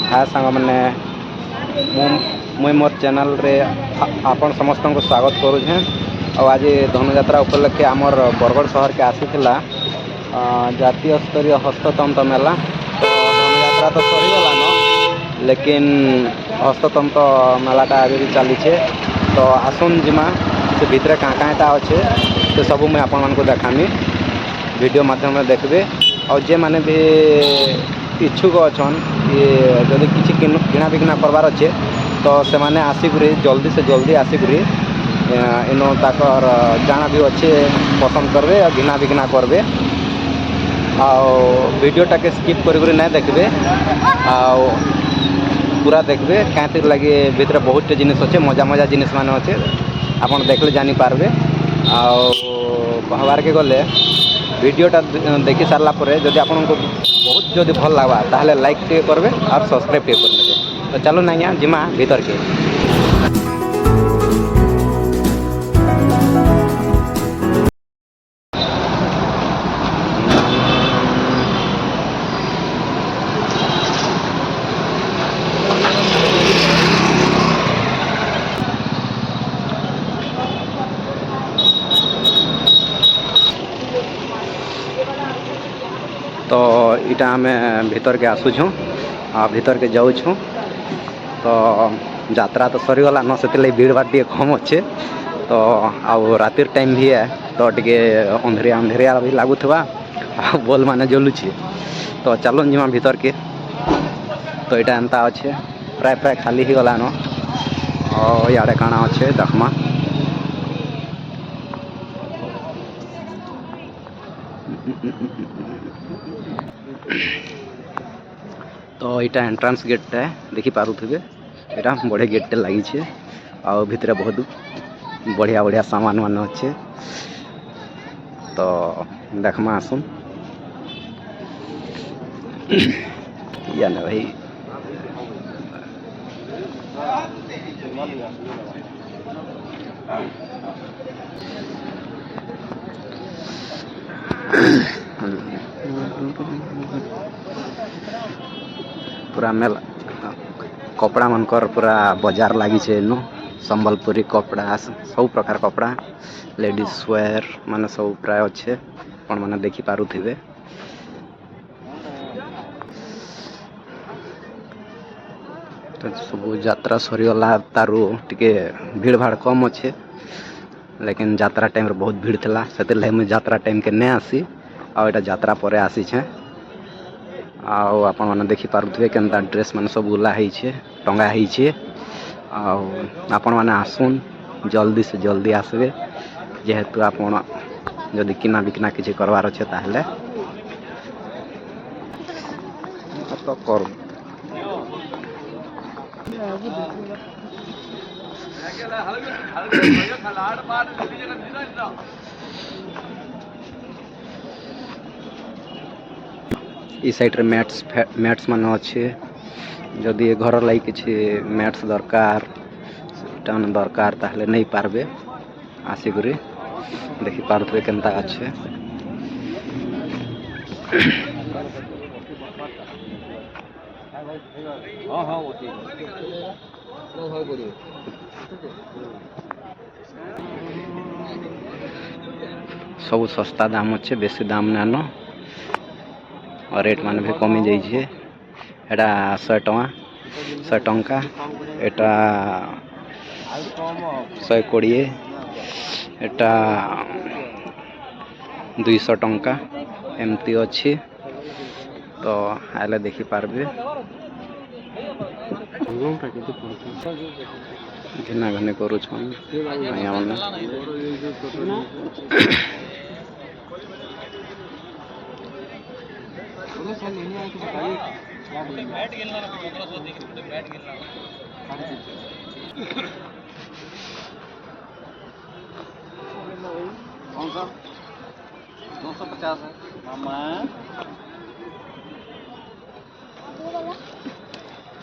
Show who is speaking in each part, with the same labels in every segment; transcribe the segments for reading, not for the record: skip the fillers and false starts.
Speaker 1: हाय सांग मैंने मुई मोर चैनल रे आपण समस्त को स्वागत करुछे। और आज धनुजात्रा उपलक्षे आमर बरगढ़ शहर के आसीथिला जातीय स्तरीय हस्ततंत्र मेला। तो धनुजात्रा तो सरीगला न, लेकिन हस्ततंत्र मेलाटा आगे भी चली छे। तो आसुन जिमा से भितर क्या क्या अच्छे से सब मुझे आपण को देखामी वीडियो माध्यम देखबे। और जे माने भी इच्छुक अच्छा ये जदि किसी किना बिकना करवार अच्छे तो से माने आसिक जल्दी से जल्दी आसिक इनो ताकर जाना भी अच्छे पसंद करबे और घिना बिकना करबे। वीडियोटा के स्किप कर नहीं देखबे पूरा देखबे क्या लगे भितर बहुत जिनिस अच्छे मजा मजा जिनिस मान अच्छे आपन देखले जानी पारबे। कहबार के गले वीडियोटा देखी सारा जदि आपन को बहुत जदि भल लगवा ताहले लाइक टे करबे और सब्सक्राइब टे कर। तो चलो ना जिमा भीतर के। तो इटा आम भीतर के आसुछूँ भीतर के जाऊँ। तो यात्रा तो सरीगला न से भीड़ भाड़ टे कम अच्छे। तो आउ रातिर टाइम भी है तो टे अंधेरिया अंधेरिया भी लगुवा बोल माने जलुची। तो चलो जिमा भीतर के। तो यहाँ एंता अच्छे प्राय प्राय खाली ही गलान इे काଣା अच्छे देखमा। तो यहाँ एंट्रांस गेट है देखी पारुथिबे। यहाँ बढ़िया गेट लगी छे और भितर बहुत बढ़िया बढ़िया सामान मान अच्छे। तो देखमा आसुन या ना भाई। पूरा मेला कपड़ा मनकर पूरा बाजार लगी छे नो संबलपुरी कपड़ा सब प्रकार कपड़ा लेडीज वेयर माने सब प्राय अच्छे अपन माने देखी पारुथिबे। तो सब यात्रा सरीगला तारू टिके भीड़ भाड़ कम अच्छे, लेकिन यात्रा टाइम बहुत भीड़ थी से मुझे यात्रा टाइम के नहीं आसी और यहाँ यात्रा पर आसी छे। आपण मैंने देखी पारुथिबे केनता ड्रेस मान सब उला है टंगा है। आपण मैंने आसुन जल्दी से जल्दी आसबे जेहेतु आपण जदि किना बिकना किसी करवार अच्छे ताहले तो कर। इस साइड रे मैट्स मान अच्छे जदि घर लगी किसी मैट्स दरकार दरकार ताहले नहीं पारबे आसिक देखी पारुथिबे केनता अच्छे। सब सस्ता दाम अच्छे बेसी दाम नानो और रेट मान भी कमी जाइए। एटा 100 टंका एटा 120 एटा 200 टंका एमती अच्छी। तो आले देखी पारबे घिना घने करुछन कौन सा 250 है मामा।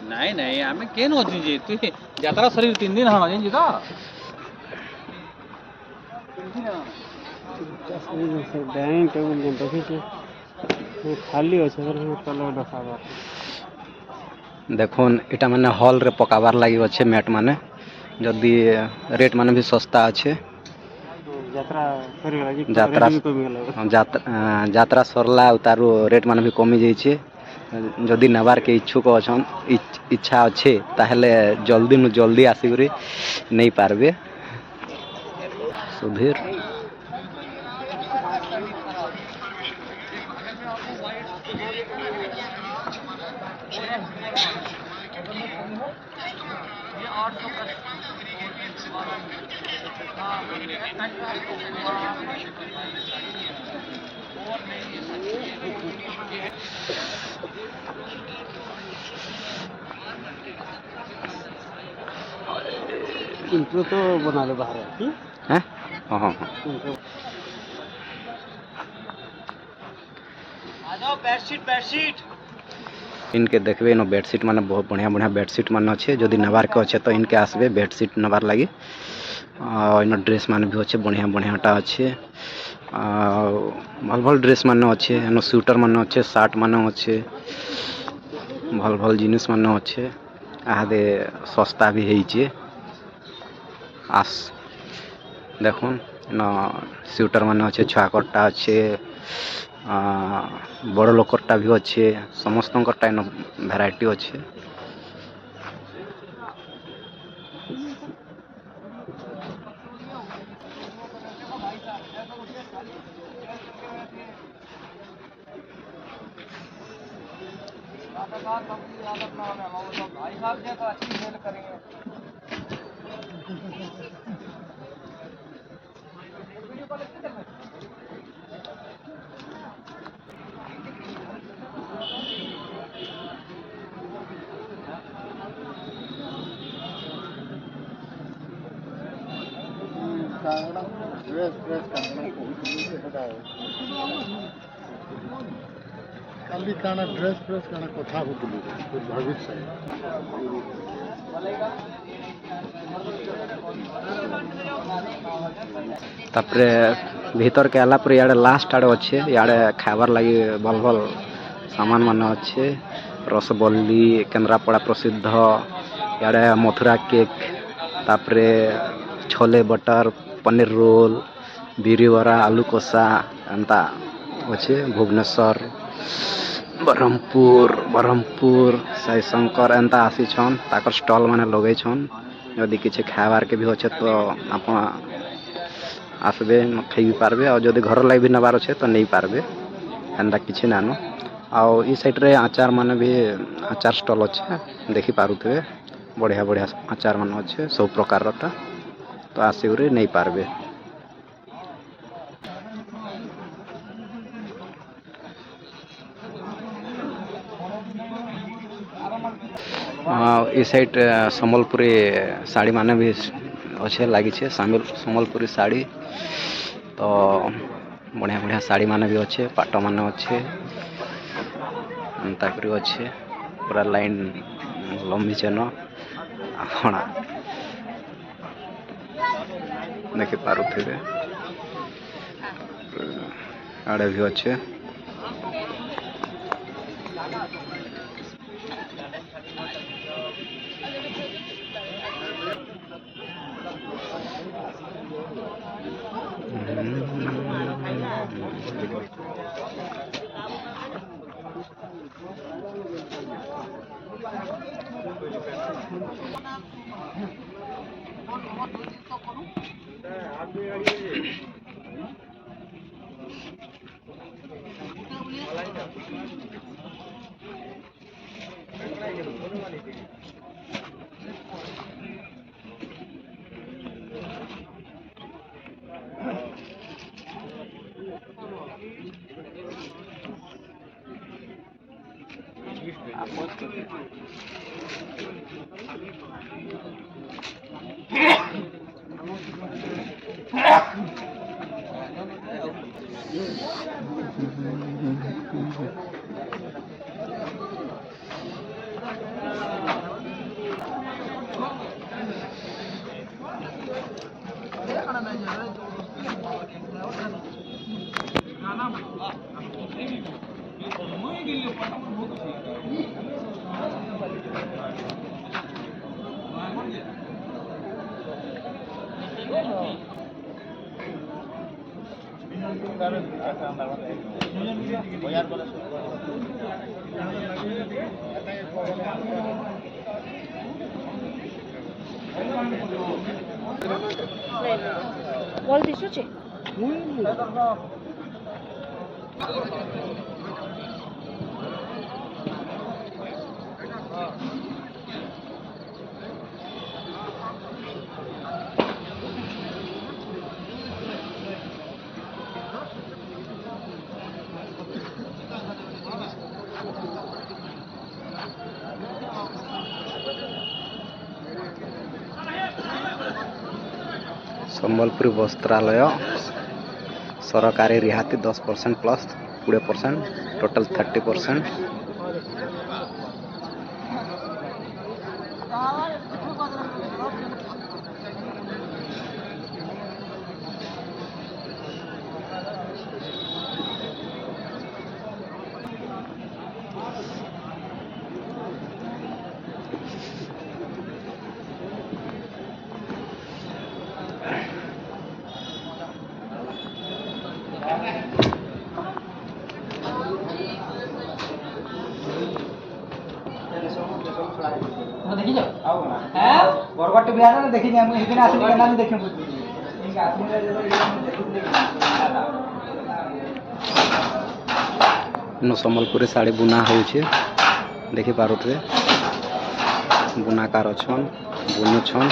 Speaker 1: नहीं नहीं आम के तु यात्रा शरीर 3 दिन हाँ जी तो डाइनिंग टेबुल देखी खाली अच्छे कलर देखा देखुन इटा माने हॉल रे पकाबार लगी अच्छे मैट माने जदि रेट माने भी सस्ता अच्छे যাত্রা যাত্রা सरला तारू रेट मान भी कमी जाइए जदि नबार के इच्छुक अच्छा इच्छा अच्छे ताहले जल्दी नु जल्दी आसिक नहीं पारबे सुधीर
Speaker 2: इंट्रो तो बना लो बाहर
Speaker 1: हैं हाँ हाँ हाँ
Speaker 2: आ जाओ बेडशीट
Speaker 1: इनके देखबे इन बेडशीट माने बहुत बढ़िया बढ़िया बेडशीट मान अच्छे जदि नबार के अच्छे तो इनके आसबे बेडशीट नबार लगी इन ड्रेस मान भी अच्छे बढ़िया बढ़ियाटा अच्छे भल भल ड्रेस मान अच्छे इन स्वेटर मान अच्छे सार्ट मान अच्छे भल भल जिनिस मान अच्छे आदे सस्ता भी है आस देखुन इन स्वेटर मान अच्छे छुआकटा अच्छे बड़ लोकरटा भी अच्छे समस्त इन भेराइटी अच्छे
Speaker 3: खाली काना ड्रेस प्रेस काना कथा होतली कुछ भविष्य
Speaker 1: तापरे भीतर के आला पर याडे लास्ट आड़े अच्छे याडे खाबार लगी भल भल सामान मान अच्छे रसबल्ली केन्द्रापड़ा प्रसिद्ध याडे मथुरा केक तापरे छोले बटर पनीर रोल बिरीवरा आलू कोसा एंता अच्छे भुवनेश्वर बरहमपुर साई शंकर एंता आसी छन ताकर स्टॉल माने लगे छन यदि किसी खाबार के भी अच्छे तो आप आसबे खाई भी पारबे और जदि घर लाग भी नबार अच्छे तो नहीं पारबे एंता किसी नानो आउ ई साइड रे आचार माने भी आचार स्टॉल अच्छे देखी पारुथे बढ़िया बढ़िया आचार मान अच्छे सब प्रकार तो आसिक नहीं पारबे ई साइड संबलपुरी साड़ी माने भी अच्छे लगी संबलपुरी साड़ी तो बढ़िया बढ़िया साड़ी माने भी अच्छे पाट माने अच्छे ताकरी अच्छे पूरा लाइन लंबी चेन आपण देखी पारुथिबे आड़े भी अच्छे
Speaker 4: ବଲ୍ ଦିଶୁଛି
Speaker 1: ସମ୍ବଲପୁରୀ ବସ୍ତ୍ରାଳୟ ସରକାରୀ ରିହାତି 10% ପ୍ଲସ୍ 20%, ଟୋଟାଲ୍ 30%।
Speaker 2: बरगढ़ टीवी आने देखी हम एक दिन आसली के नाम देखे
Speaker 1: इनु सम्बलपुरी शाढ़ी बुना होउछे देखि पारुथबे बुनाकार अछन बुनुछन।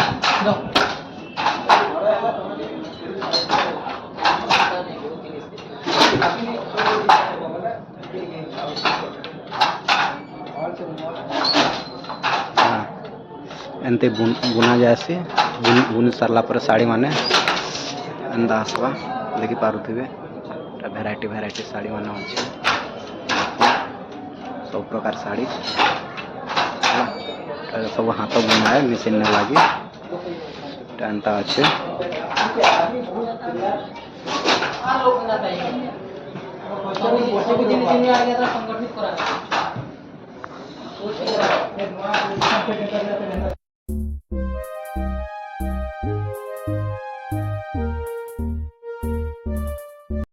Speaker 1: एंते बुना जाएसी बुनी सारला पर साड़ी माने एंदा आसवा देखि पारुथिबे भेराइटी भेराइटी साड़ी माने अछि सब प्रकार साड़ी सब हाथ बुनाए मशीन ने लागी एंता अच्छे
Speaker 2: संगठित करा